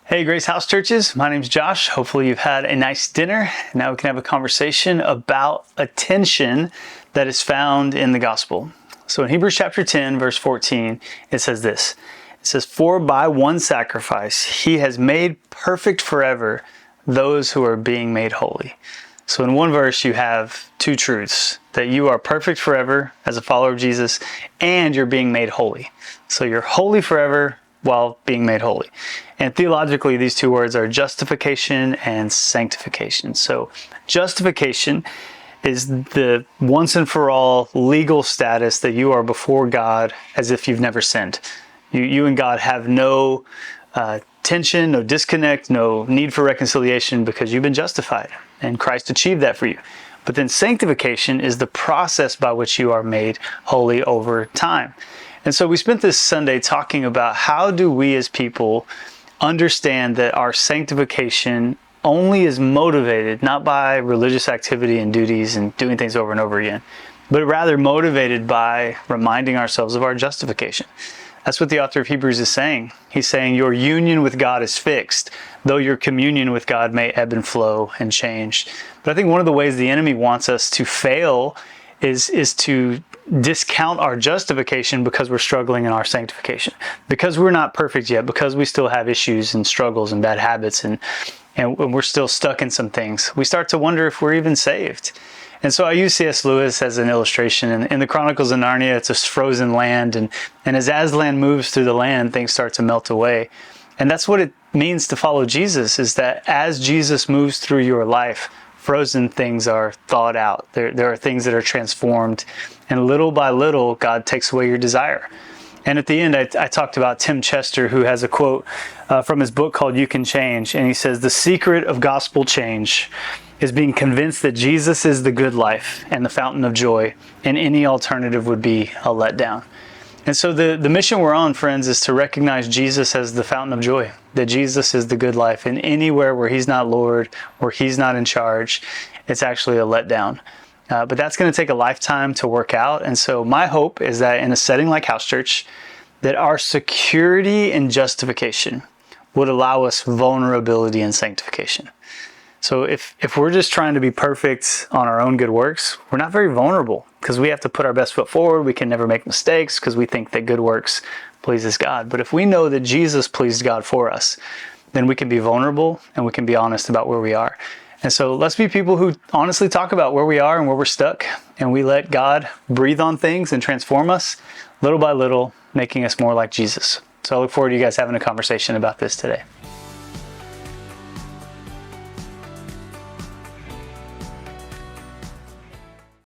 Hey, Grace House Churches. My name's Josh. Hopefully you've had a nice dinner. Now we can have a conversation about a tension that is found in the gospel. So in Hebrews chapter 10, verse 14, it says this. It says, "For by one sacrifice he has made perfect forever those who are being made holy." So in one verse you have two truths, that you are perfect forever as a follower of Jesus, and you're being made holy. So you're holy forever while being made holy. And theologically, these two words are justification and sanctification. So justification is the once and for all legal status that you are before God as if you've never sinned. You and God have no tension, no disconnect, no need for reconciliation because you've been justified and Christ achieved that for you. But then sanctification is the process by which you are made holy over time. And so we spent this Sunday talking about how do we as people understand that our sanctification only is motivated not by religious activity and duties and doing things over and over again, but rather motivated by reminding ourselves of our justification. That's what the author of Hebrews is saying. He's saying your union with God is fixed, though your communion with God may ebb and flow and change. But I think one of the ways the enemy wants us to fail is to discount our justification because we're struggling in our sanctification. Because we're not perfect yet, because we still have issues and struggles and bad habits and we're still stuck in some things, we start to wonder if we're even saved. And so I use C.S. Lewis as an illustration. In the Chronicles of Narnia, it's a frozen land, and as Aslan moves through the land, things start to melt away. And that's what it means to follow Jesus, is that as Jesus moves through your life, frozen things are thawed out. There are things that are transformed, and little by little, God takes away your desire. And at the end, I talked about Tim Chester, who has a quote from his book called You Can Change, and he says, "The secret of gospel change is being convinced that Jesus is the good life and the fountain of joy, and any alternative would be a letdown." And so the mission we're on, friends, is to recognize Jesus as the fountain of joy, that Jesus is the good life, and anywhere where he's not Lord, where he's not in charge, it's actually a letdown. But that's going to take a lifetime to work out. And so my hope is that in a setting like House Church, that our security in justification would allow us vulnerability in sanctification. So if we're just trying to be perfect on our own good works, we're not very vulnerable because we have to put our best foot forward. We can never make mistakes because we think that good works pleases God. But if we know that Jesus pleased God for us, then we can be vulnerable and we can be honest about where we are. And so let's be people who honestly talk about where we are and where we're stuck, and we let God breathe on things and transform us little by little, making us more like Jesus. So I look forward to you guys having a conversation about this today.